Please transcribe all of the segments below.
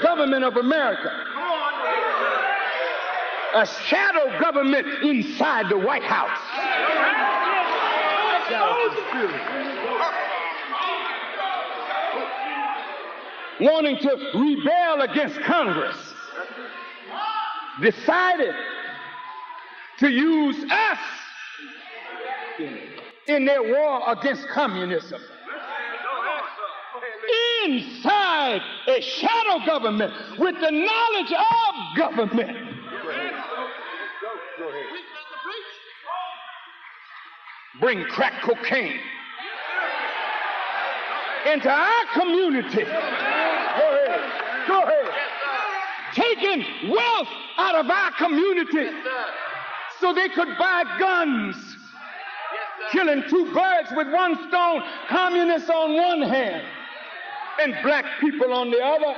Government of America. A shadow government inside the White House. Wanting to rebel against Congress, decided to use us in their war against communism. Inside a shadow government with the knowledge of government. Bring crack cocaine into our community. Go ahead. Taking wealth out of our community so they could buy guns. Killing two birds with one stone, communists on one hand and black people on the other.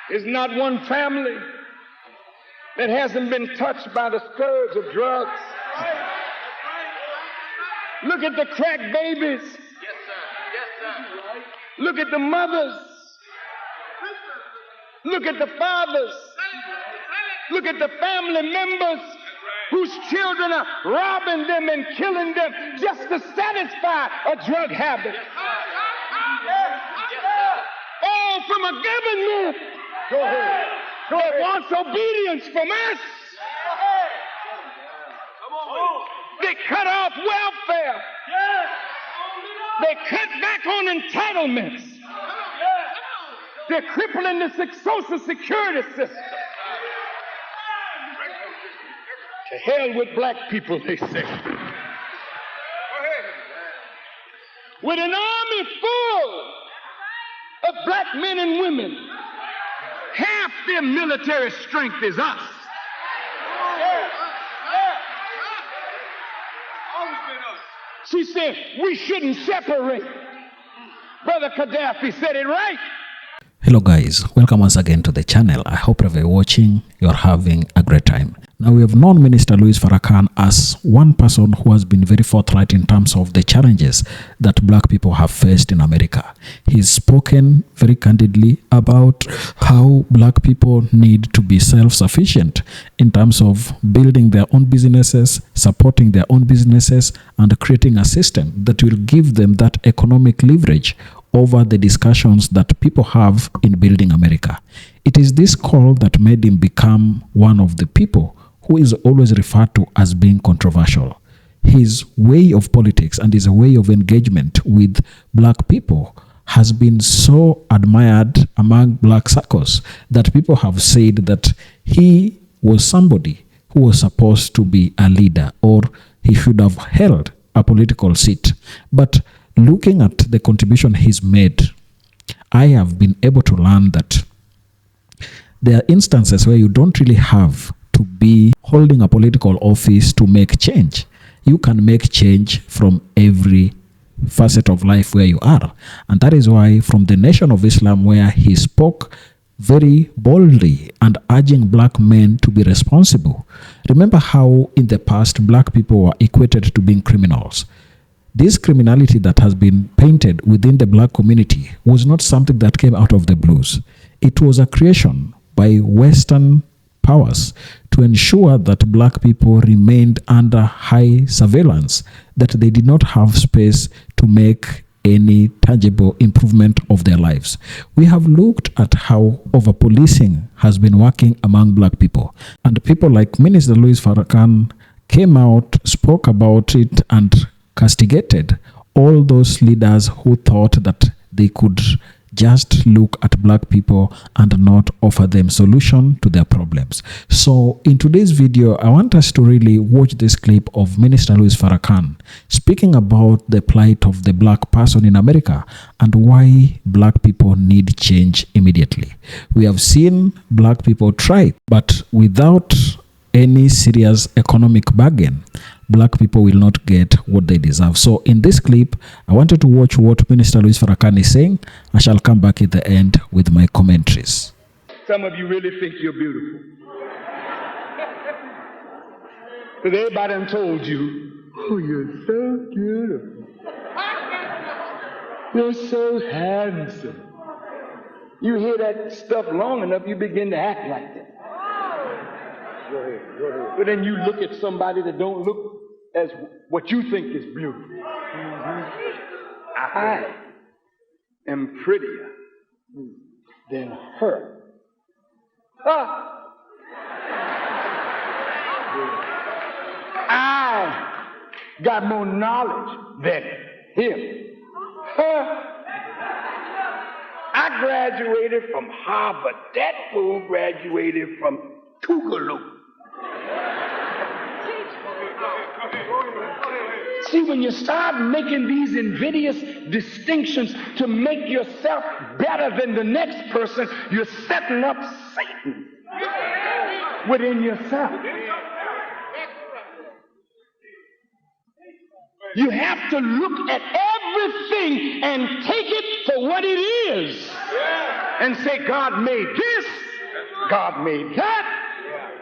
There's not one family that hasn't been touched by the scourge of drugs. Look at the crack babies. Look at the mothers. Look at the fathers. Look at the family members whose children are robbing them and killing them just to satisfy a drug habit. All from a government that wants obedience from us. They cut off welfare. They cut back on entitlements. They're crippling the social security system. To hell with black people, they say. With an army full of black men and women, half their military strength is us. She said, we shouldn't separate. Brother Gaddafi said it right. Hello guys, welcome once again to the channel. I hope if you're watching, you're having a great time. Now, we have known Minister Louis Farrakhan as one person who has been very forthright in terms of the challenges that black people have faced in America. He's spoken very candidly about how black people need to be self-sufficient in terms of building their own businesses, supporting their own businesses, and creating a system that will give them that economic leverage over the discussions that people have in building America. It is this call that made him become one of the people who is always referred to as being controversial. His way of politics and his way of engagement with black people has been so admired among black circles that people have said that he was somebody who was supposed to be a leader, or he should have held a political seat. But looking at the contribution he's made, I have been able to learn that there are instances where you don't really have to be holding a political office to make change. You can make change from every facet of life where you are. And that is why from the Nation of Islam, where he spoke very boldly and urging black men to be responsible. Remember how in the past black people were equated to being criminals. This criminality that has been painted within the black community was not something that came out of the blues. It was a creation by Western powers to ensure that black people remained under high surveillance, that they did not have space to make any tangible improvement of their lives. We have looked at how over-policing has been working among black people, and people like Minister Louis Farrakhan came out, spoke about it, and castigated all those leaders who thought that they could just look at black people and not offer them solution to their problems. So in today's video, I want us to really watch this clip of Minister Louis Farrakhan speaking about the plight of the black person in America and why black people need change immediately. We have seen black people try, but without any serious economic bargain, black people will not get what they deserve. So in this clip, I wanted to watch what Minister Louis Farrakhan is saying. I shall come back at the end with my commentaries. Some of you really think you're beautiful. Because everybody done told you, oh, you're so beautiful. You're so handsome. You hear that stuff long enough, you begin to act like that. Go ahead. But then you look at somebody that don't look as what you think is beautiful. I am prettier than her. I got more knowledge than him. I graduated from Harvard. That fool graduated from Tougaloo. See, when you start making these invidious distinctions to make yourself better than the next person, you're setting up Satan within yourself. You have to look at everything and take it for what it is. And say, God made this, God made that,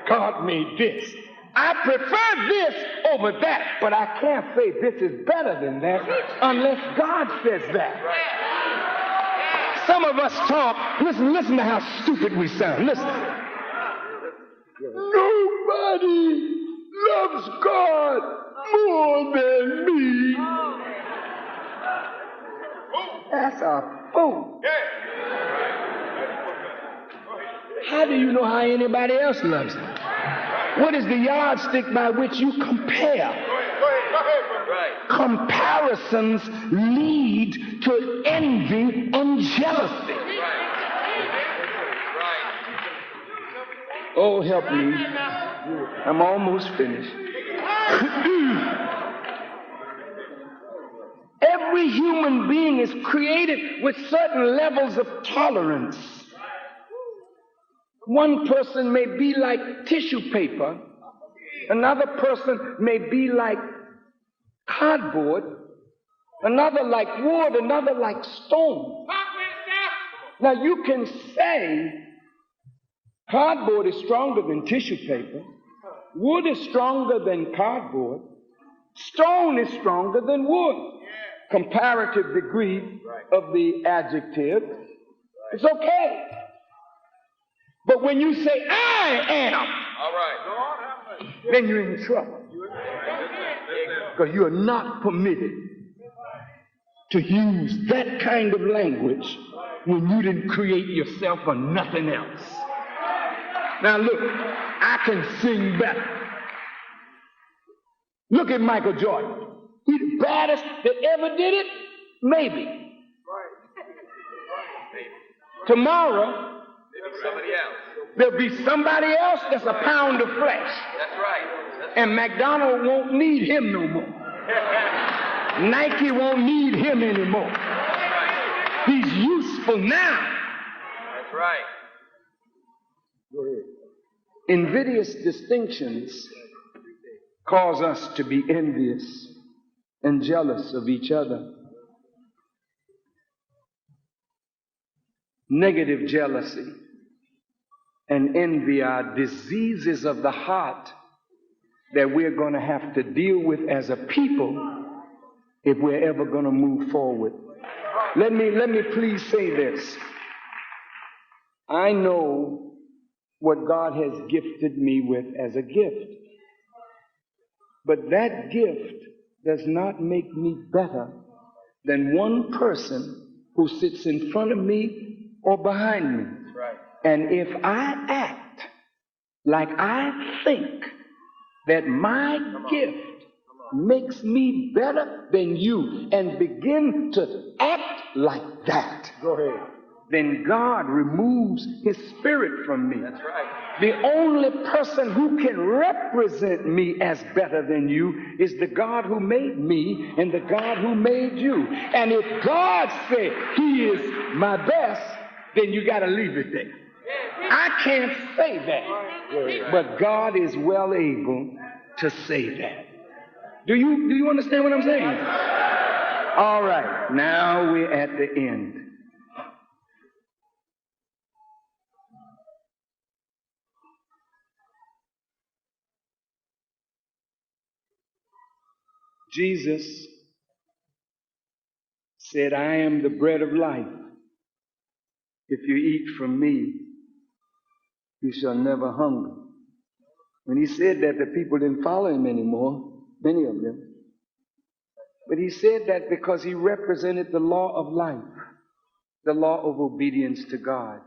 God made this. I prefer this over that, but I can't say this is better than that unless God says that. Some of us talk, listen to how stupid we sound. Listen. Nobody loves God more than me. That's a fool. How do you know how anybody else loves him? What is the yardstick by which you compare? Comparisons lead to envy and jealousy. Oh, help me. I'm almost finished. Every human being is created with certain levels of tolerance. One person may be like tissue paper. Another person may be like cardboard. Another like wood. Another like stone. Now you can say cardboard is stronger than tissue paper. Wood is stronger than cardboard. Stone is stronger than wood. Comparative degree of the adjective. It's okay. But when you say, I am, then you're in trouble. Because you are not permitted to use that kind of language when you didn't create yourself for nothing else. Now look, I can sing better. Look at Michael Jordan. He's the baddest that ever did it? Maybe. Tomorrow, there'll be somebody else that's a pound of flesh. That's right. And McDonald's won't need him no more. Nike won't need him anymore. He's useful now. That's right. Go ahead. Invidious distinctions cause us to be envious and jealous of each other. Negative jealousy and envy are diseases of the heart that we're going to have to deal with as a people if we're ever going to move forward. Let me please say this. I know what God has gifted me with as a gift. But that gift does not make me better than one person who sits in front of me or behind me. Right. And if I act like I think that my gift makes me better than you and begin to act like that, go ahead, then God removes his spirit from me. That's right. The only person who can represent me as better than you is the God who made me and the God who made you. And if God said he is my best, then you got to leave it there. I can't say that, but God is well able to say that. Do you understand what I'm saying? All right, now we're at the end. Jesus said, I am the bread of life. if you eat from me, you shall never hunger. When he said that, the people didn't follow him anymore, many of them. But he said that because he represented the law of life, the law of obedience to God.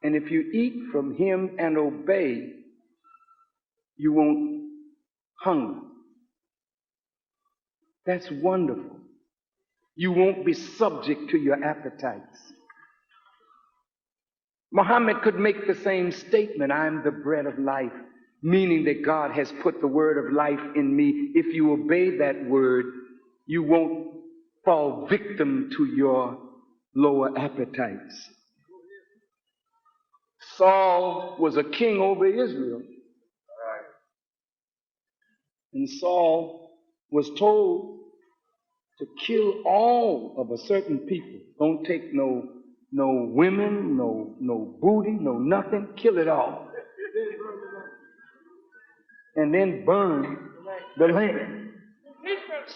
And if you eat from him and obey, you won't hunger. That's wonderful. You won't be subject to your appetites. Muhammad could make the same statement, I am the bread of life, meaning that God has put the word of life in me. If you obey that word, you won't fall victim to your lower appetites. Saul was a king over Israel. And Saul was told to kill all of a certain people. Don't take no women, no booty, no nothing. Kill it all. And then burn the land.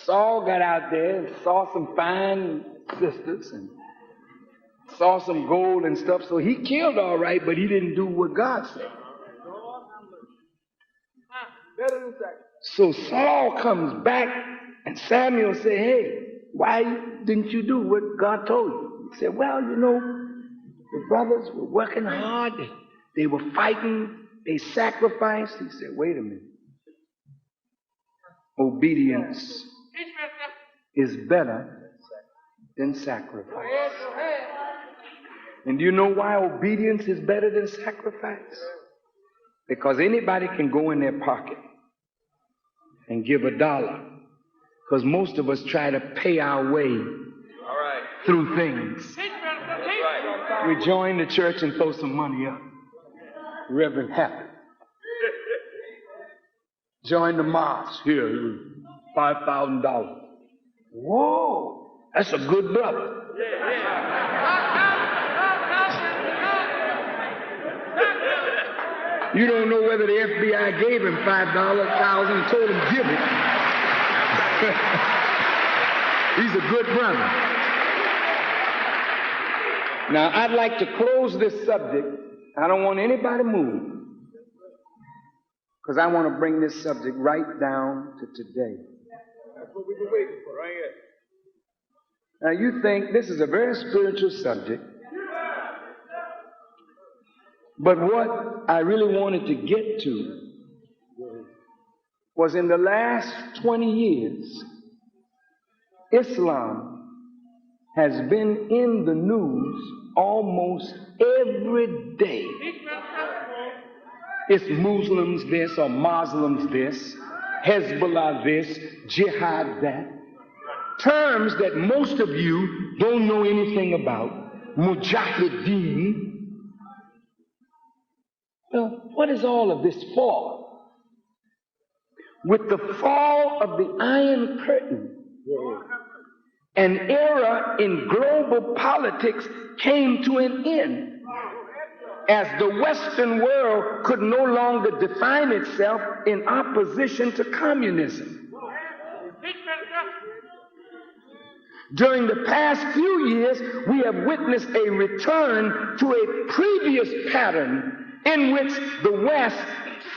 Saul got out there and saw some fine sisters and saw some gold and stuff, so he killed all right, but he didn't do what God said. So Saul comes back and Samuel said, hey, why didn't you do what God told you? He said, well, the brothers were working hard. They were fighting. They sacrificed. He said, wait a minute. Obedience is better than sacrifice. And do you know why obedience is better than sacrifice? Because anybody can go in their pocket and give $1. Because most of us try to pay our way through things. We join the church and throw some money up. Reverend Happy. Join the mosque. Here, $5,000. Whoa, that's a good brother. You don't know whether the FBI gave him $5,000 and told him give it. He's a good brother. Now, I'd like to close this subject. I don't want anybody to move, because I want to bring this subject right down to today. That's what we've been waiting for, right here. Now, you think this is a very spiritual subject, but what I really wanted to get to was in the last 20 years, Islam has been in the news almost every day. It's Muslims this or Muslims this, Hezbollah this, Jihad that. Terms that most of you don't know anything about. Mujahideen. Well, what is all of this for? With the fall of the Iron Curtain, an era in global politics came to an end, as the Western world could no longer define itself in opposition to communism. During the past few years, we have witnessed a return to a previous pattern in which the West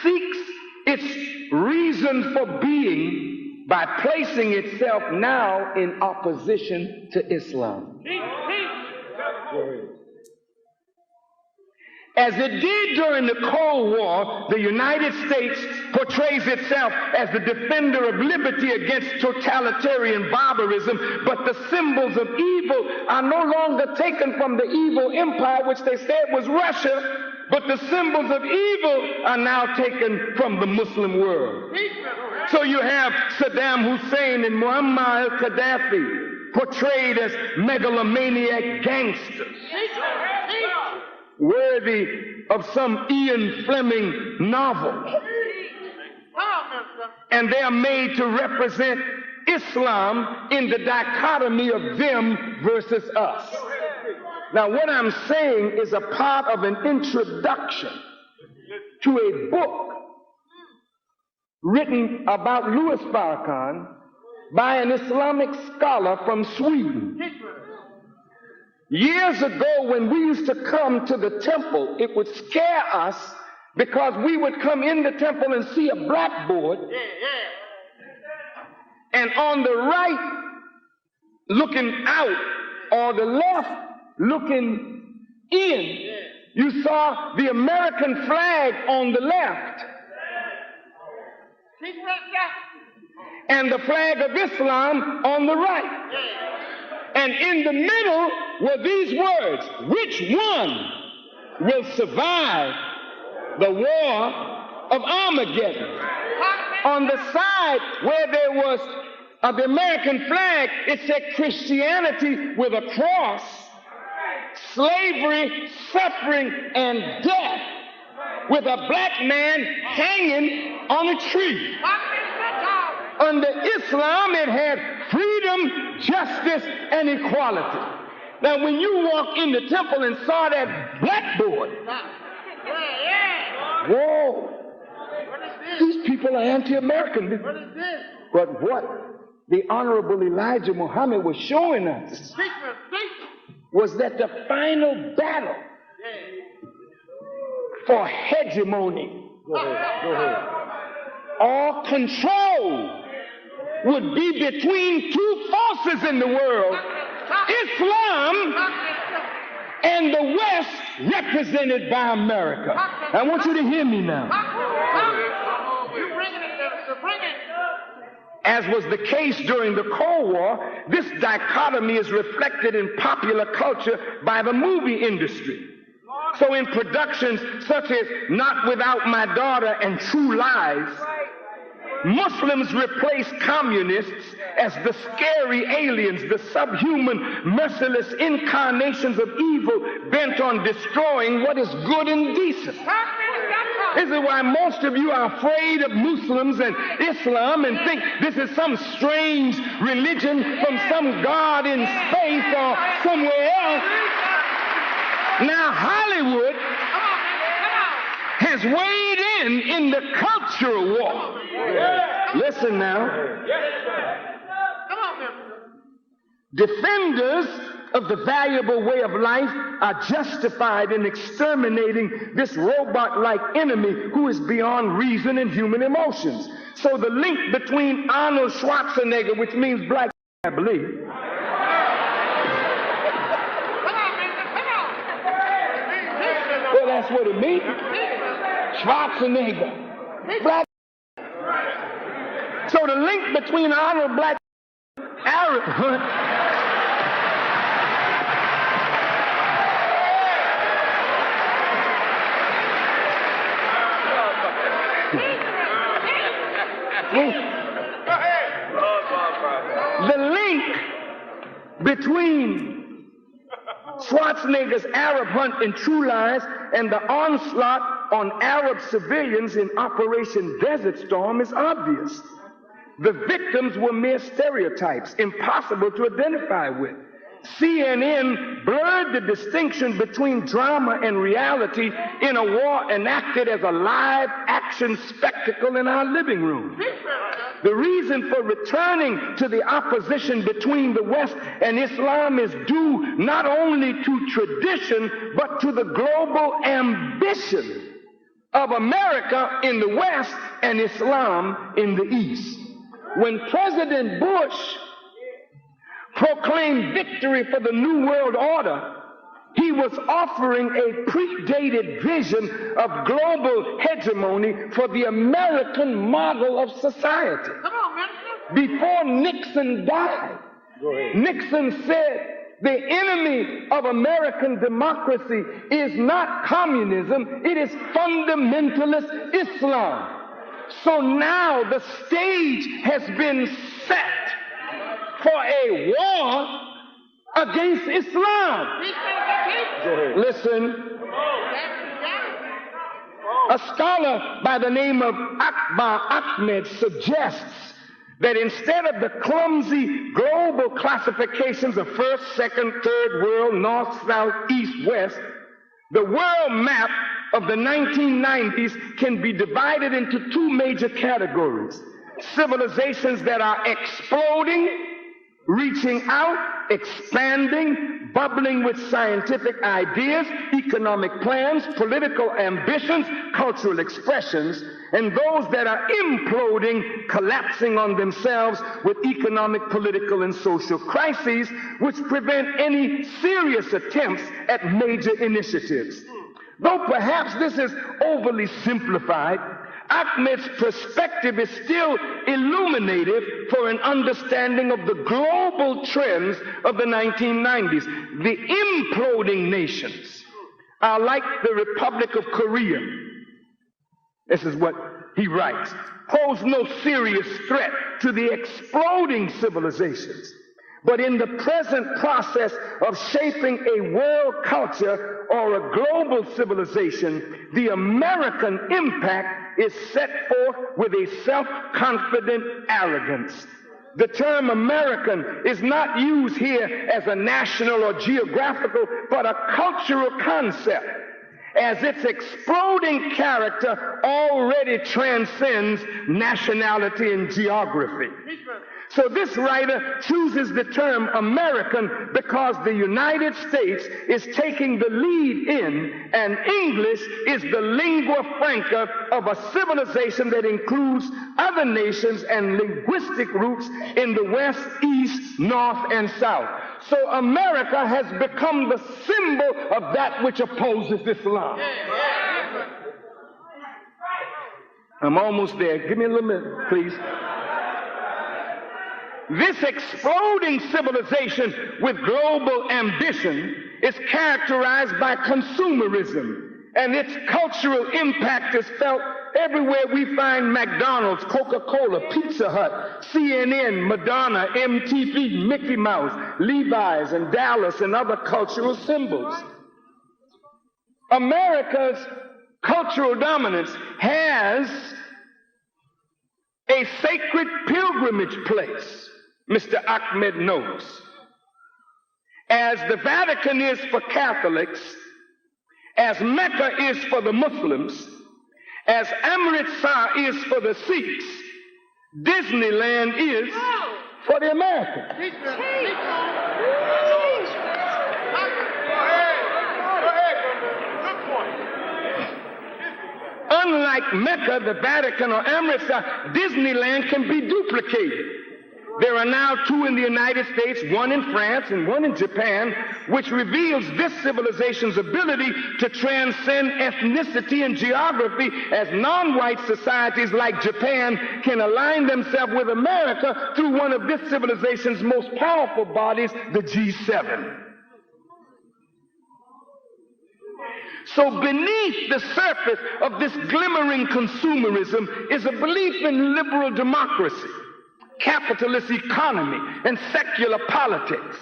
seeks its reason for being by placing itself now in opposition to Islam. As it did during the Cold War, the United States portrays itself as the defender of liberty against totalitarian barbarism, but the symbols of evil are no longer taken from the evil empire which they said was Russia, but the symbols of evil are now taken from the Muslim world. So you have Saddam Hussein and Muammar al-Gaddafi portrayed as megalomaniac gangsters, worthy of some Ian Fleming novel. And they are made to represent Islam in the dichotomy of them versus us. Now, what I'm saying is a part of an introduction to a book written about Louis Farrakhan by an Islamic scholar from Sweden. Years ago, when we used to come to the temple, it would scare us because we would come in the temple and see a blackboard, and on the right, looking out, or the left, looking in, you saw the American flag on the left and the flag of Islam on the right. And in the middle were these words: which one will survive the war of Armageddon? On the side where there was the American flag, it said Christianity with a cross, slavery, suffering, and death, with a black man hanging on a tree. Under Islam, it had freedom, justice, and equality. Now, when you walk in the temple and saw that blackboard, whoa, these people are anti-American. But what the Honorable Elijah Muhammad was showing us was that the final battle for hegemony or control would be between two forces in the world: Islam and the West, represented by America. I want you to hear me now. As was the case during the Cold War, this dichotomy is reflected in popular culture by the movie industry. So in productions such as Not Without My Daughter and True Lies, Muslims replace communists as the scary aliens, the subhuman, merciless incarnations of evil bent on destroying what is good and decent. This is why most of you are afraid of Muslims and Islam and think this is some strange religion from some god in space or somewhere else. Now Hollywood has weighed in the cultural war. Listen now. Defenders of the valuable way of life are justified in exterminating this robot-like enemy who is beyond reason and human emotions. So the link between Arnold Schwarzenegger, which means black, I believe, well, that's what it means. Schwarzenegger, black. So the link between Arnold Black Arab Hunt the link between Schwarzenegger's Arab Hunt and True Lies and the onslaught on Arab civilians in Operation Desert Storm is obvious. The victims were mere stereotypes, impossible to identify with. CNN blurred the distinction between drama and reality in a war enacted as a live action spectacle in our living room. The reason for returning to the opposition between the West and Islam is due not only to tradition, but to the global ambition of America in the West and Islam in the East. When President Bush proclaimed victory for the New World Order, he was offering a predated vision of global hegemony for the American model of society. Come on, man. Before Nixon died, Nixon said, the enemy of American democracy is not communism, it is fundamentalist Islam. So now the stage has been set for a war against Islam. Listen, a scholar by the name of Akbar Ahmed suggests that instead of the clumsy global classifications of first, second, third world, north, south, east, west, the world map of the 1990s can be divided into two major categories: civilizations that are exploding, reaching out, expanding, bubbling with scientific ideas, economic plans, political ambitions, cultural expressions, and those that are imploding, collapsing on themselves with economic, political, and social crises, which prevent any serious attempts at major initiatives. Though perhaps this is overly simplified, Ahmed's perspective is still illuminative for an understanding of the global trends of the 1990s. The imploding nations are like the Republic of Korea. This is what he writes. Pose no serious threat to the exploding civilizations. But in the present process of shaping a world culture or a global civilization, the American impact is set forth with a self-confident arrogance. The term American is not used here as a national or geographical, but a cultural concept, as its exploding character already transcends nationality and geography. So this writer chooses the term American because the United States is taking the lead in, and English is the lingua franca of a civilization that includes other nations and linguistic roots in the West, East, North, and South. So America has become the symbol of that which opposes Islam. I'm almost there. Give me a little minute, please. This exploding civilization with global ambition is characterized by consumerism, and its cultural impact is felt everywhere we find McDonald's, Coca-Cola, Pizza Hut, CNN, Madonna, MTV, Mickey Mouse, Levi's, and Dallas, and other cultural symbols. America's cultural dominance has a sacred pilgrimage place, Mr. Ahmed knows. As the Vatican is for Catholics, as Mecca is for the Muslims, as Amritsar is for the Sikhs, Disneyland is for the Americans. Unlike Mecca, the Vatican, or Amritsar, Disneyland can be duplicated. There are now 2 in the United States, 1 in France and 1 in Japan, which reveals this civilization's ability to transcend ethnicity and geography, as non-white societies like Japan can align themselves with America through one of this civilization's most powerful bodies, the G7. So beneath the surface of this glimmering consumerism is a belief in liberal democracy, capitalist economy, and secular politics.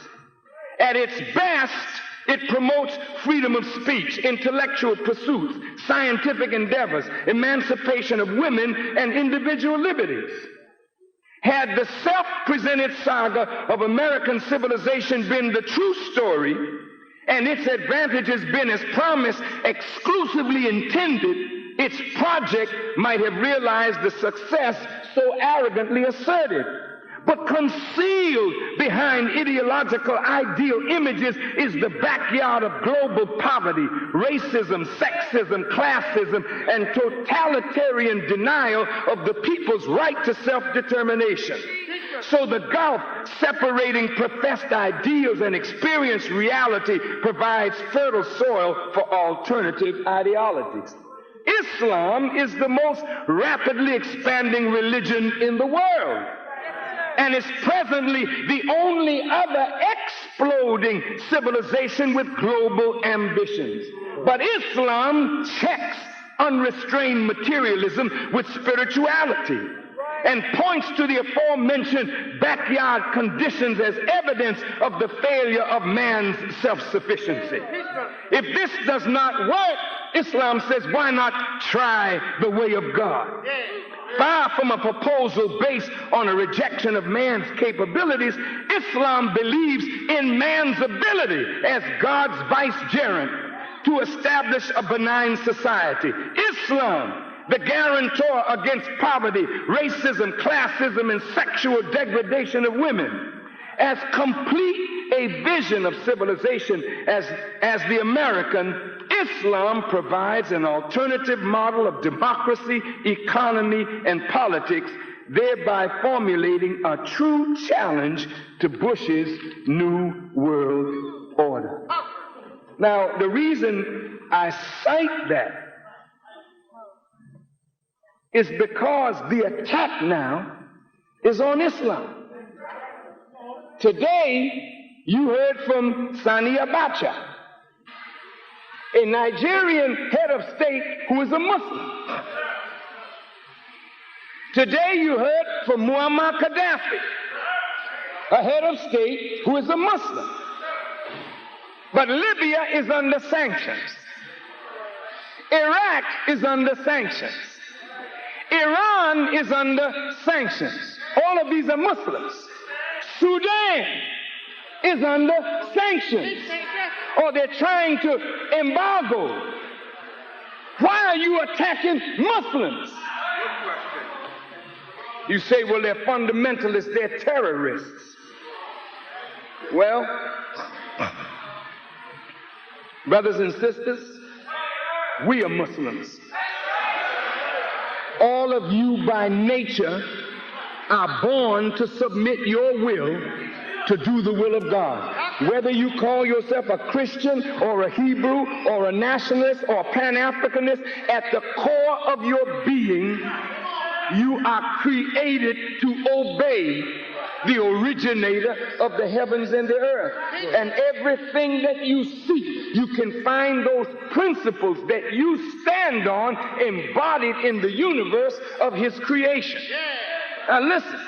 At its best, it promotes freedom of speech, intellectual pursuits, scientific endeavors, emancipation of women, and individual liberties. Had the self-presented saga of American civilization been the true story, and its advantages been as promised, exclusively intended, its project might have realized the success so arrogantly asserted. But concealed behind ideological ideal images is the backyard of global poverty, racism, sexism, classism, and totalitarian denial of the people's right to self-determination. So the gulf separating professed ideals and experienced reality provides fertile soil for alternative ideologies. Islam is the most rapidly expanding religion in the world, and is presently the only other exploding civilization with global ambitions. But Islam checks unrestrained materialism with spirituality and points to the aforementioned backyard conditions as evidence of the failure of man's self-sufficiency. If this does not work, Islam says, why not try the way of God? Far from a proposal based on a rejection of man's capabilities, Islam believes in man's ability as God's vicegerent to establish a benign society. Islam, the guarantor against poverty, racism, classism, and sexual degradation of women, as complete a vision of civilization as the American, Islam provides an alternative model of democracy, economy, and politics, thereby formulating a true challenge to Bush's New World Order. Now, the reason I cite that is because the attack now is on Islam. Today, you heard from Sani Abacha, a Nigerian head of state who is a Muslim. Today, you heard from Muammar Gaddafi, a head of state who is a Muslim. But Libya is under sanctions. Iraq is under sanctions. Iran is under sanctions. All of these are Muslims. Sudan is under sanctions. Or they're trying to embargo. Why are you attacking Muslims? You say, well, they're fundamentalists, they're terrorists. Well, brothers and sisters, we are Muslims. All of you by nature are born to submit your will to do the will of God. Whether you call yourself a Christian or a Hebrew or a nationalist or a Pan-Africanist, at the core of your being, you are created to obey the originator of the heavens and the earth. And everything that you see, you can find those principles that you stand on embodied in the universe of his creation. Now listen,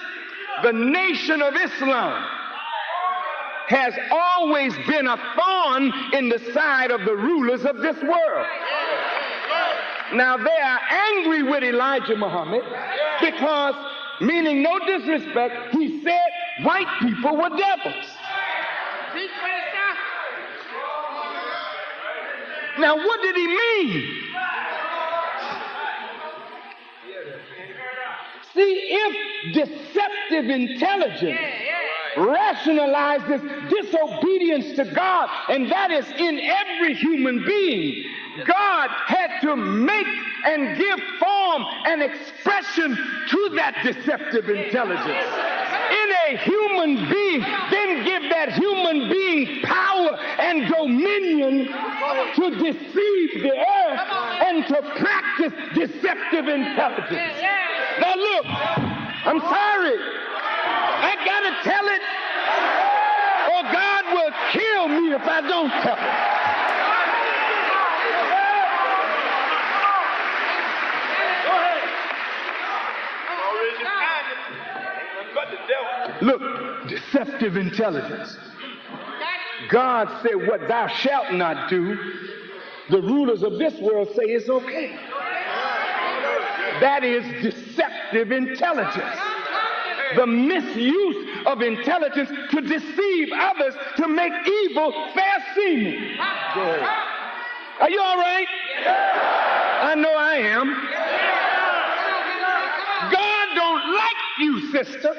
the Nation of Islam has always been a thorn in the side of the rulers of this world. Now they are angry with Elijah Muhammad because, meaning no disrespect, he said white people were devils. Now what did he mean? See, if deceptive intelligence rationalizes disobedience to God, and that is in every human being, God had to make and give form and expression to that deceptive intelligence in a human being, then give that human being power and dominion to deceive the earth and to practice deceptive intelligence. Now look, I'm sorry, I gotta tell it, or God will kill me if I don't tell it. Look, deceptive intelligence. God said, what thou shalt not do, the rulers of this world say it's okay. That is deceptive intelligence. The misuse of intelligence to deceive others, to make evil fair seeming. Are you all right? I know I am. God don't like you, sister,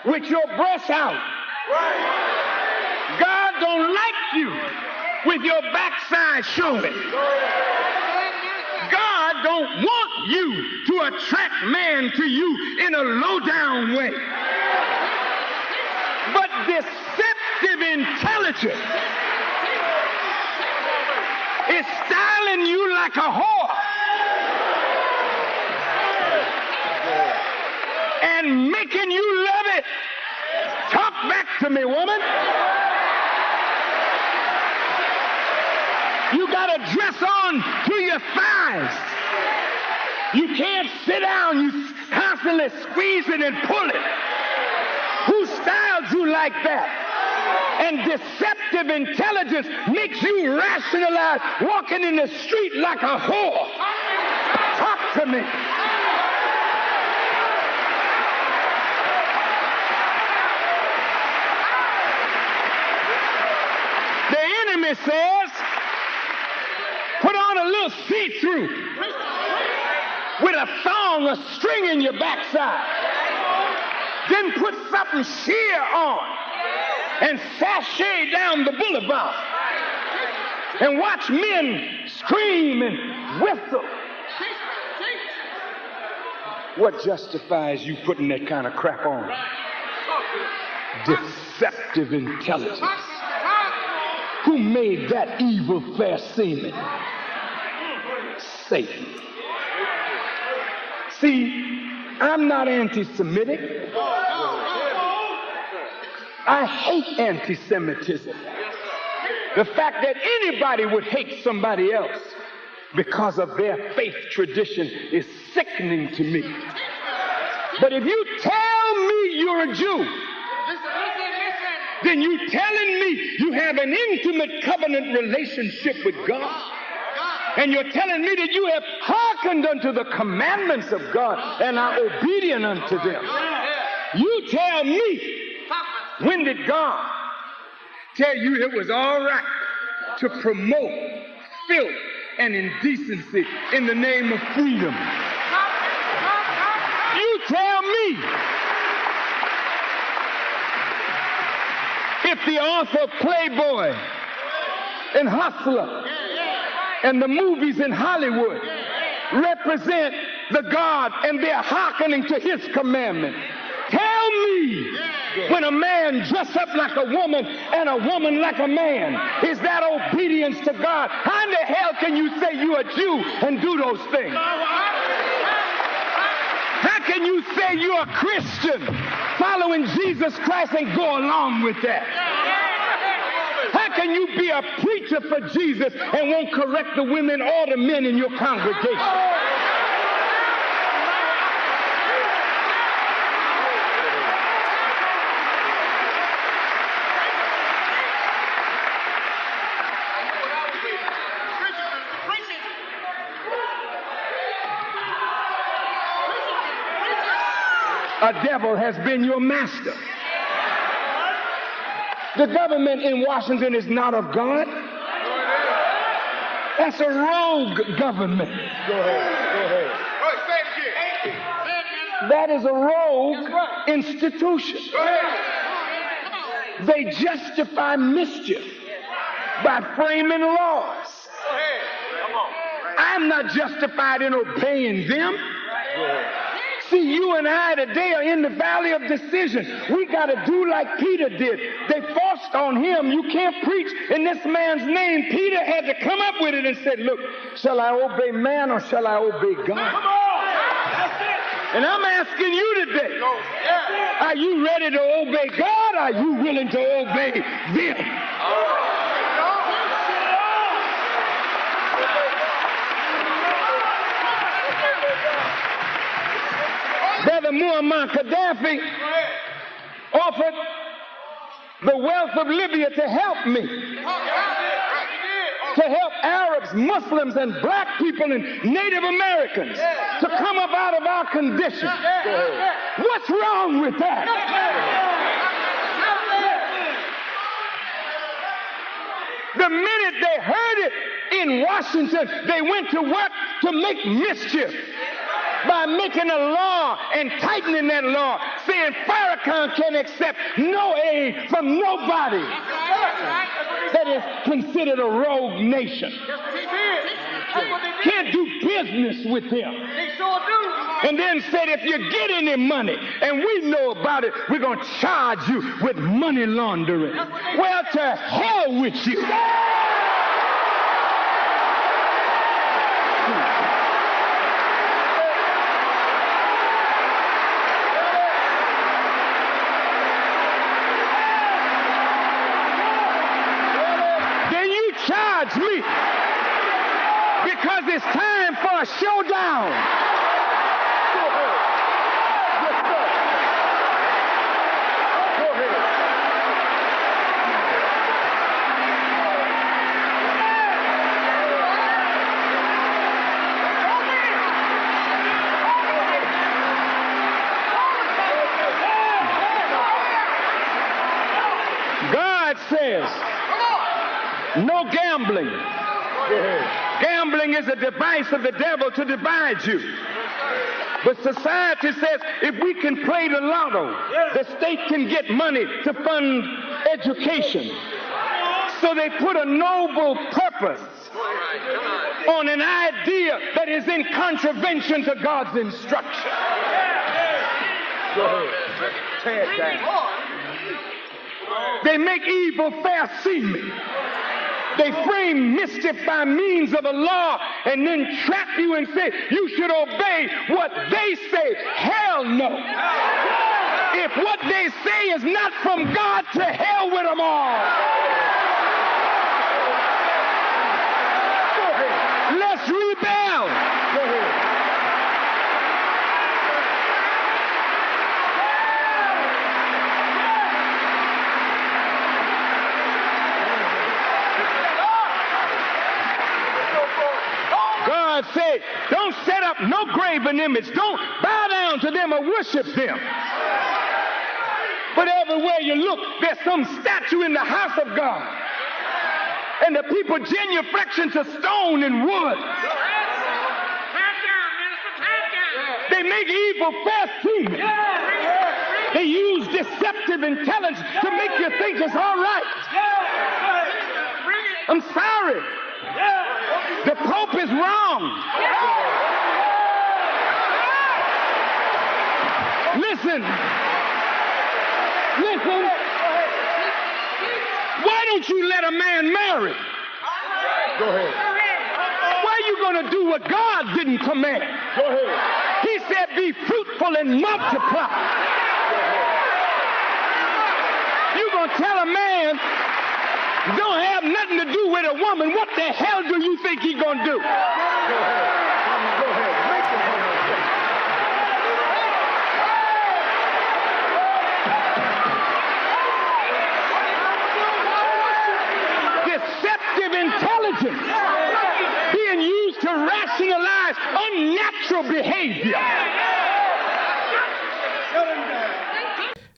with your breasts out. God don't like you with your backside showing. God don't want you to attract man to you in a low-down way. But deceptive intelligence is styling you like a whore and making you love it. Talk back to me, woman. You got to dress on to your thighs. You can't sit down. You constantly squeeze it and pull it. Who styled you like that? And deceptive intelligence makes you rationalize walking in the street like a whore. Talk to me. The enemy says, put on a little see-through with a thong, a string in your backside. Then put something sheer on. and sashay down the boulevard and watch men scream and whistle. What justifies you putting that kind of crap on? Deceptive intelligence. Who made that evil fair seeming? Satan. See, I'm not anti-Semitic. I hate anti-Semitism. The fact that anybody would hate somebody else because of their faith tradition is sickening to me. But if you tell me you're a Jew, then you're telling me you have an intimate covenant relationship with God. And you're telling me that you have hearkened unto the commandments of God and are obedient unto them. You tell me, when did God tell you it was all right to promote filth and indecency in the name of freedom? You tell me. If the author of Playboy and Hustler and the movies in Hollywood represent the God and they're hearkening to his commandment, tell me, when a man dress up like a woman and a woman like a man, is that obedience to God? How in the hell can you say you're a Jew and do those things? How can you say you're a Christian following Jesus Christ and go along with that? How can you be a preacher for Jesus and won't correct the women or the men in your congregation? A devil has been your master. The government in Washington is not of God. That's a rogue government. Go ahead. That is a rogue institution. They justify mischief by framing laws. I'm not justified in obeying them. See, you and I today are in the valley of decision. We got to do like Peter did. They forced on him, you can't preach in this man's name. Peter had to come up with it and said, look, shall I obey man or shall I obey God? And I'm asking you today, are you ready to obey God? Are you willing to obey them? Brother Muammar Gaddafi offered the wealth of Libya to help me, to help Arabs, Muslims, and black people and Native Americans to come up out of our condition. What's wrong with that? The minute they heard it in Washington, they went to work to make mischief by making a law and tightening that law, saying Farrakhan can accept no aid from nobody that is considered a rogue nation. Can't do business with him. And then said, if you get any money and we know about it, we're going to charge you with money laundering. Well, to hell with you. Charge me because it's time for a showdown. Go ahead. Yes, sir. Go ahead. God says, no gambling. Gambling is a device of the devil to divide you. But society says if we can play the lotto, the state can get money to fund education. So they put a noble purpose on an idea that is in contravention to God's instruction. Go ahead. Tear it down. They make evil fair seeming. They frame mischief by means of a law and then trap you and say you should obey what they say. Hell no. If what they say is not from God, to hell with them all. Go ahead. Let's rebel. Go ahead. God said, don't set up no graven image. Don't bow down to them or worship them. But everywhere you look, there's some statue in the house of God. And the people genuflection to stone and wood. They make evil fair seeming. They use deceptive intelligence to make you think it's all right. I'm sorry. The Pope is wrong. Listen. Why don't you let a man marry? Go ahead. Why are you going to do what God didn't command? Go ahead. He said, be fruitful and multiply. You're going to tell a man don't have nothing to do with a woman. What the hell do you think he's going to do? Go ahead. Go ahead. Make it deceptive intelligence being used to rationalize unnatural behavior.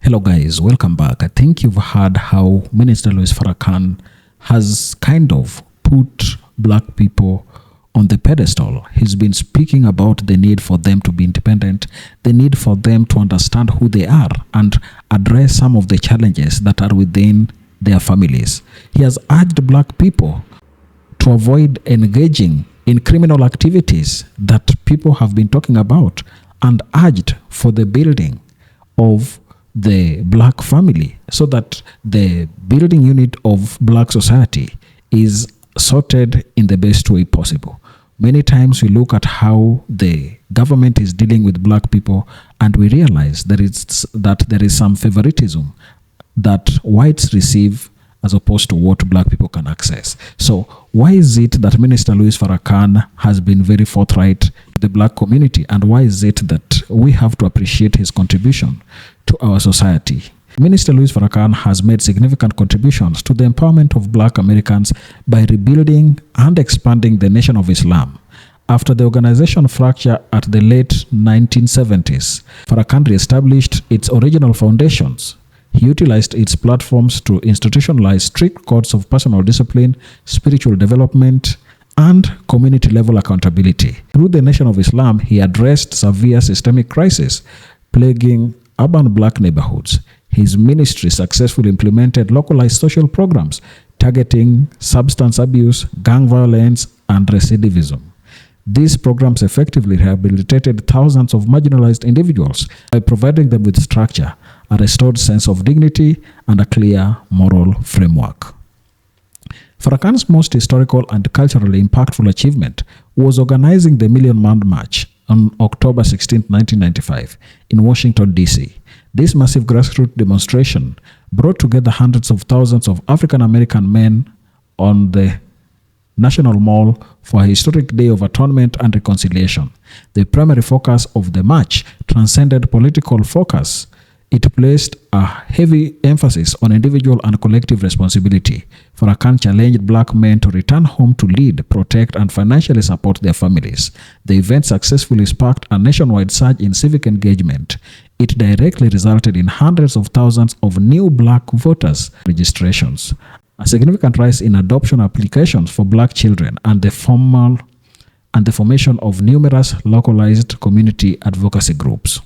Hello guys, welcome back. I think you've heard how Minister Louis Farrakhan has kind of put black people on the pedestal. He's been speaking about the need for them to be independent, the need for them to understand who they are and address some of the challenges that are within their families. He has urged black people to avoid engaging in criminal activities that people have been talking about and urged for the building of the black family so that the building unit of black society is sorted in the best way possible. Many times we look at how the government is dealing with black people and we realize that there is some favoritism that whites receive as opposed to what black people can access. So why is it that Minister Louis Farrakhan has been very forthright to the black community, and why is it that we have to appreciate his contribution to our society? Minister Louis Farrakhan has made significant contributions to the empowerment of black Americans by rebuilding and expanding the Nation of Islam. After the organization fracture at the late 1970s, Farrakhan re-established its original foundations. He utilized its platforms to institutionalize strict codes of personal discipline, spiritual development, and community-level accountability. Through the Nation of Islam, he addressed severe systemic crises plaguing urban black neighborhoods. His ministry successfully implemented localized social programs targeting substance abuse, gang violence, and recidivism. These programs effectively rehabilitated thousands of marginalized individuals by providing them with structure, a restored sense of dignity, and a clear moral framework. Farrakhan's most historical and culturally impactful achievement was organizing the Million Man March on October 16, 1995, in Washington, D.C. This massive grassroots demonstration brought together hundreds of thousands of African American men on the National Mall for a historic day of atonement and reconciliation. The primary focus of the march transcended political focus. It placed a heavy emphasis on individual and collective responsibility. Farrakhan challenged black men to return home to lead, protect, and financially support their families. The event successfully sparked a nationwide surge in civic engagement. It directly resulted in hundreds of thousands of new black voters registrations, a significant rise in adoption applications for black children, and the formation of numerous localized community advocacy groups.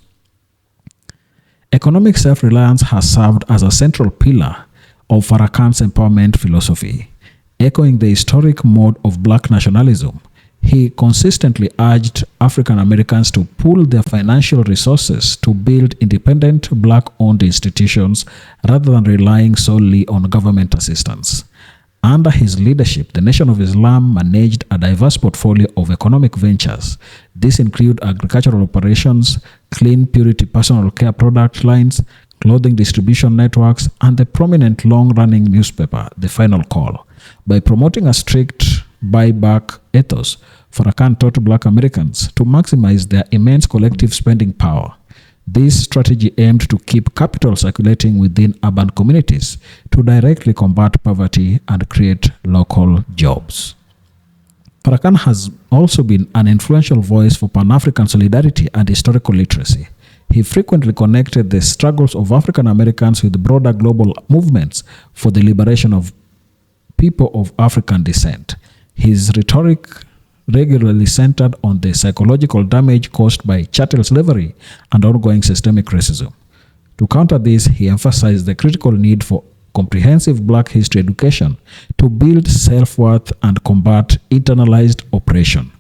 Economic self-reliance has served as a central pillar of Farrakhan's empowerment philosophy. Echoing the historic mode of black nationalism, he consistently urged African Americans to pool their financial resources to build independent black-owned institutions rather than relying solely on government assistance. Under his leadership, the Nation of Islam managed a diverse portfolio of economic ventures. These include agricultural operations, clean purity personal care product lines, clothing distribution networks, and the prominent long-running newspaper, The Final Call. By promoting a strict buyback ethos, Farrakhan taught black Americans to maximize their immense collective spending power. This strategy aimed to keep capital circulating within urban communities to directly combat poverty and create local jobs. Farrakhan has also been an influential voice for Pan-African solidarity and historical literacy. He frequently connected the struggles of African Americans with broader global movements for the liberation of people of African descent. His rhetoric regularly centered on the psychological damage caused by chattel slavery and ongoing systemic racism. To counter this, he emphasized the critical need for comprehensive black history education to build self-worth and combat internalized oppression.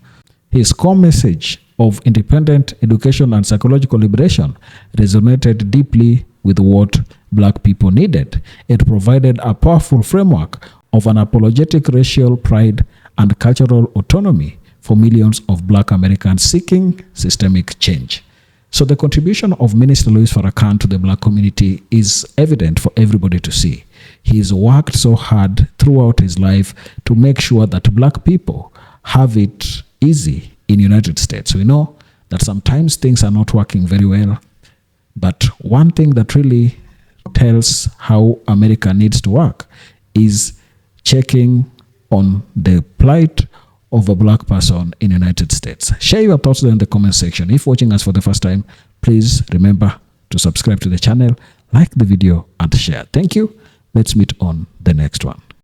His core message of independent education and psychological liberation resonated deeply with what black people needed. It provided a powerful framework of unapologetic racial pride and cultural autonomy for millions of black Americans seeking systemic change. So the contribution of Minister Louis Farrakhan to the black community is evident for everybody to see. He's worked so hard throughout his life to make sure that black people have it easy in the United States. We know that sometimes things are not working very well, but one thing that really tells how America needs to work is checking on the plight of a black person in the United States. Share your thoughts there in the comment section. If watching us for the first time, please remember to subscribe to the channel, like the video, and share. Thank you. Let's meet on the next one.